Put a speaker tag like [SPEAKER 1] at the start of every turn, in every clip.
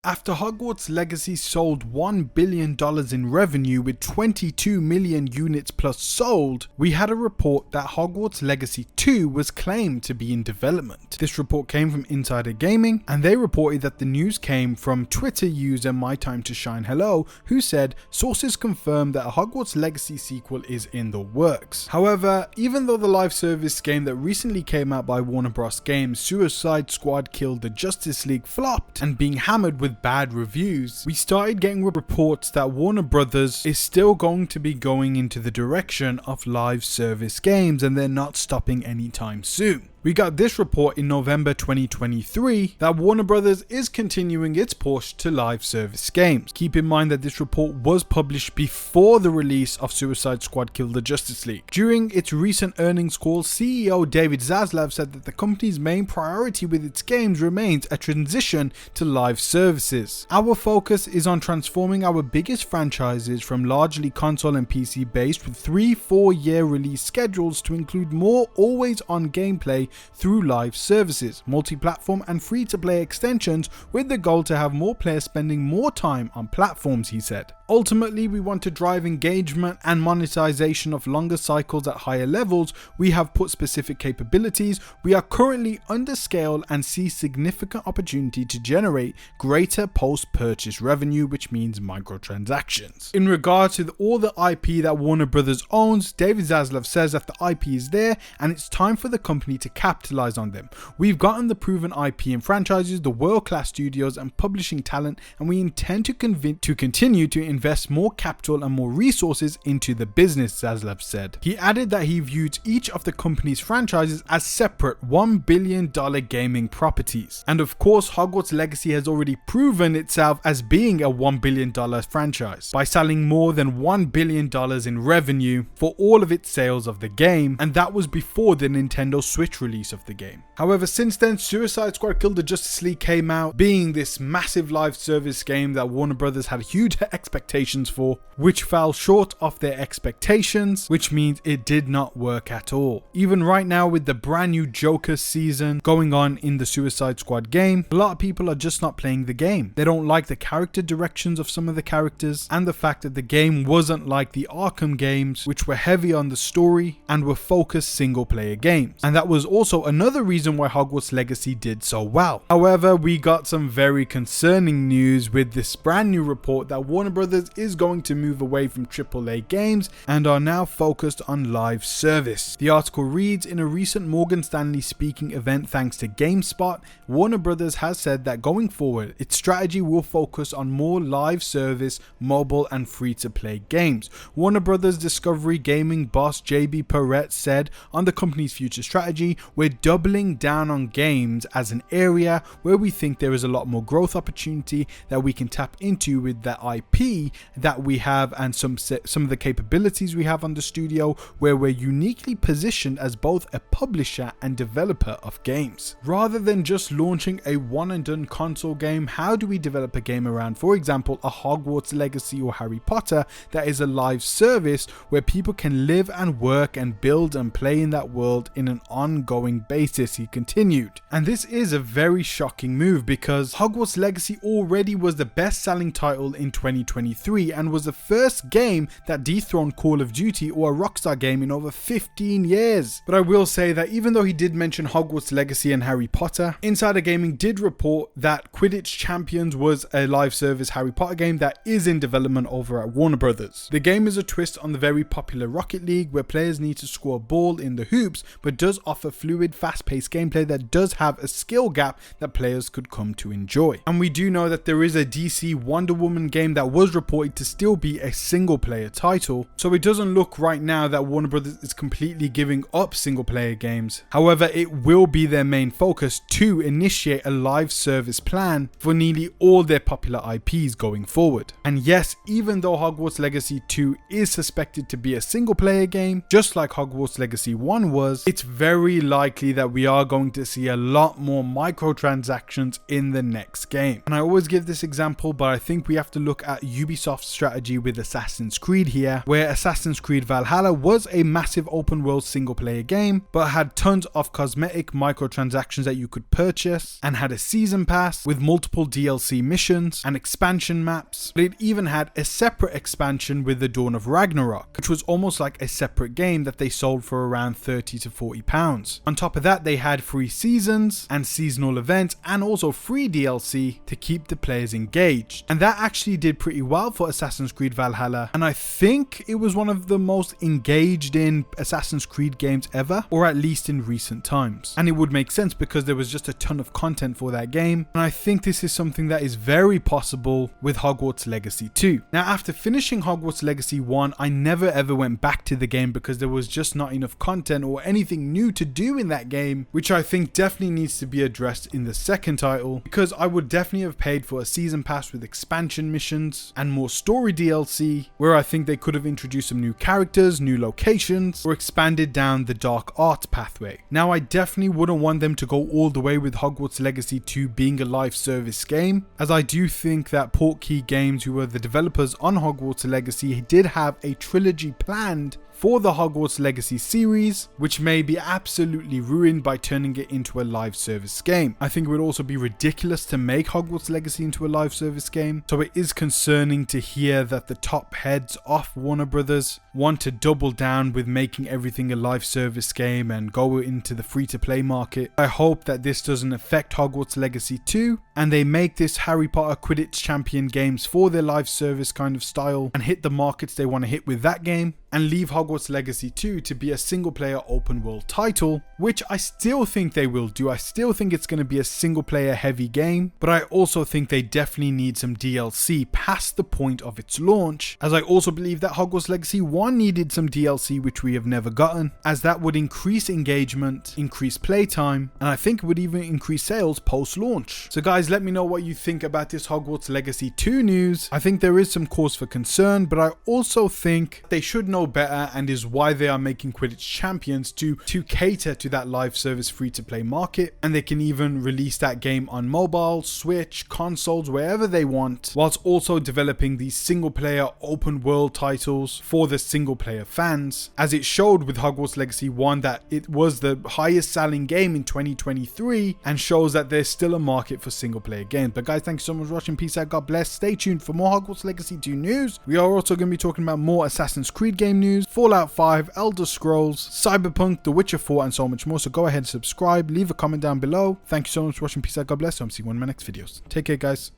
[SPEAKER 1] After Hogwarts Legacy sold $1 billion in revenue with 22 million units plus sold, we had a report that Hogwarts Legacy 2 was claimed to be in development. This report came from Insider Gaming, and they reported that the news came from Twitter user MyTimeToShineHello, who said sources confirmed that a Hogwarts Legacy sequel is in the works. However, even though the live service game that recently came out by Warner Bros. Games, Suicide Squad Killed the Justice League, flopped and being hammered with bad reviews, we started getting reports that Warner Brothers is still going to be going into the direction of live service games, and they're not stopping anytime soon. We got this report in November 2023 that Warner Brothers is continuing its push to live service games. Keep in mind that this report was published before the release of Suicide Squad Kill the Justice League. During its recent earnings call, CEO David Zaslav said that the company's main priority with its games remains a transition to live services. Our focus is on transforming our biggest franchises from largely console and PC based with 3-4 year release schedules to include more always on gameplay through live services, multi-platform and free-to-play extensions, with the goal to have more players spending more time on platforms, he said. Ultimately, we want to drive engagement and monetization of longer cycles at higher levels. We have put specific capabilities. We are currently under scale and see significant opportunity to generate greater post-purchase revenue, which means microtransactions. In regards to all the IP that Warner Brothers owns, David Zaslav says that the IP is there and it's time for the company to capitalize on them. We've gotten the proven IP and franchises, the world-class studios and publishing talent, and we intend to continue to invest more capital and more resources into the business, Zaslav said. He added that he views each of the company's franchises as separate $1 billion gaming properties. And of course, Hogwarts Legacy has already proven itself as being a $1 billion franchise by selling more than $1 billion in revenue for all of its sales of the game, and that was before the Nintendo Switch release of the game. However, since then, Suicide Squad Kill the Justice League came out, being this massive live service game that Warner Brothers had huge expectations for, which fell short of their expectations, which means it did not work at all. Even right now, with the brand new Joker season going on in the Suicide Squad game, a lot of people are just not playing the game. They don't like the character directions of some of the characters, and the fact that the game wasn't like the Arkham games, which were heavy on the story and were focused single player games. And that was also another reason why Hogwarts Legacy did so well. However, we got some very concerning news with this brand new report that Warner Brothers is going to move away from AAA games and are now focused on live service. The article reads, in a recent Morgan Stanley speaking event thanks to GameSpot, Warner Brothers has said that going forward, its strategy will focus on more live service, mobile and free-to-play games. Warner Brothers Discovery Gaming boss JB Perrette said on the company's future strategy, we're doubling down on games as an area where we think there is a lot more growth opportunity that we can tap into with the IP that we have and some of the capabilities we have on the studio, where we're uniquely positioned as both a publisher and developer of games. Rather than just launching a one and done console game, how do we develop a game around, for example, a Hogwarts Legacy or Harry Potter that is a live service where people can live and work and build and play in that world in an ongoing basis, he continued. And this is a very shocking move because Hogwarts Legacy already was the best selling title in 2023 and was the first game that dethroned Call of Duty or a Rockstar game in over 15 years. But I will say that even though he did mention Hogwarts Legacy and Harry Potter, Insider Gaming did report that Quidditch Champions was a live service Harry Potter game that is in development over at Warner Brothers. The game is a twist on the very popular Rocket League, where players need to score a ball in the hoops, but does offer fluid, fast-paced gameplay that does have a skill gap that players could come to enjoy. And we do know that there is a DC Wonder Woman game that was reported to still be a single player title, so it doesn't look right now that Warner Brothers is completely giving up single player games. However, it will be their main focus to initiate a live service plan for nearly all their popular IPs going forward. And yes, even though Hogwarts Legacy 2 is suspected to be a single player game, just like Hogwarts Legacy 1 was, it's very likely that we are going to see a lot more microtransactions in the next game. And I always give this example, but I think we have to look at Ubisoft's strategy with Assassin's Creed here, where Assassin's Creed Valhalla was a massive open world single player game, but had tons of cosmetic microtransactions that you could purchase, and had a season pass with multiple DLC missions and expansion maps. But it even had a separate expansion with the Dawn of Ragnarok, which was almost like a separate game that they sold for around £30 to £40. On top of that, they had free seasons and seasonal events, and also free DLC to keep the players engaged. And that actually did pretty well for Assassin's Creed Valhalla, and I think it was one of the most engaged in Assassin's Creed games ever, or at least in recent times. And it would make sense because there was just a ton of content for that game, and I think this is something that is very possible with Hogwarts Legacy 2. Now, after finishing Hogwarts Legacy 1, I never ever went back to the game because there was just not enough content or anything new to do in that game, which I think definitely needs to be addressed in the second title, because I would definitely have paid for a season pass with expansion missions and more story DLC, where I think they could have introduced some new characters, new locations, or expanded down the dark arts pathway. Now, I definitely wouldn't want them to go all the way with Hogwarts Legacy 2 being a live service game, as I do think that Portkey Games, who were the developers on Hogwarts Legacy, did have a trilogy planned for the Hogwarts Legacy series, which may be absolutely ruined by turning it into a live service game. I think it would also be ridiculous to make Hogwarts Legacy into a live service game, so it is concerning to hear that the top heads of Warner Brothers want to double down with making everything a live service game and go into the free-to-play market. I hope that this doesn't affect Hogwarts Legacy 2, and they make this Harry Potter Quidditch champion games for their live service kind of style and hit the markets they want to hit with that game, and leave Hogwarts Legacy 2 to be a single player open world title, which I still think they will do. I still think it's going to be a single player heavy game, but I also think they definitely need some DLC past the point of its launch, as I also believe that Hogwarts Legacy 1 needed some DLC, which we have never gotten, as that would increase engagement, increase playtime, and I think it would even increase sales post launch. So guys, let me know what you think about this Hogwarts Legacy 2 news. I think there is some cause for concern, but I also think they should know better, and is why they are making Quidditch Champions to cater to that live service free to play market, and they can even release that game on mobile, Switch, consoles, wherever they want, whilst also developing these single player open world titles for the single player fans, as it showed with Hogwarts Legacy 1 that it was the highest selling game in 2023, and shows that there's still a market for single player games. But guys, thank you so much for watching. Peace out, God bless. Stay tuned for more Hogwarts Legacy 2 news. We are also going to be talking about more Assassin's Creed game news, Fallout 5, Elder Scrolls, Cyberpunk, The Witcher 4, and so much more. So go ahead and subscribe, leave a comment down below. Thank you so much for watching. Peace out, God bless. I'm seeing you in my next videos. Take care, guys.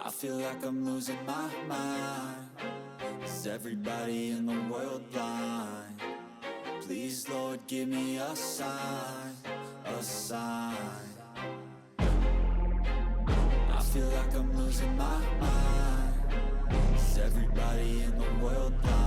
[SPEAKER 2] I feel like I'm losing my mind. Is everybody in the world blind? Please, Lord, give me a sign, a sign. I feel like I'm losing my mind. Is everybody in the world blind?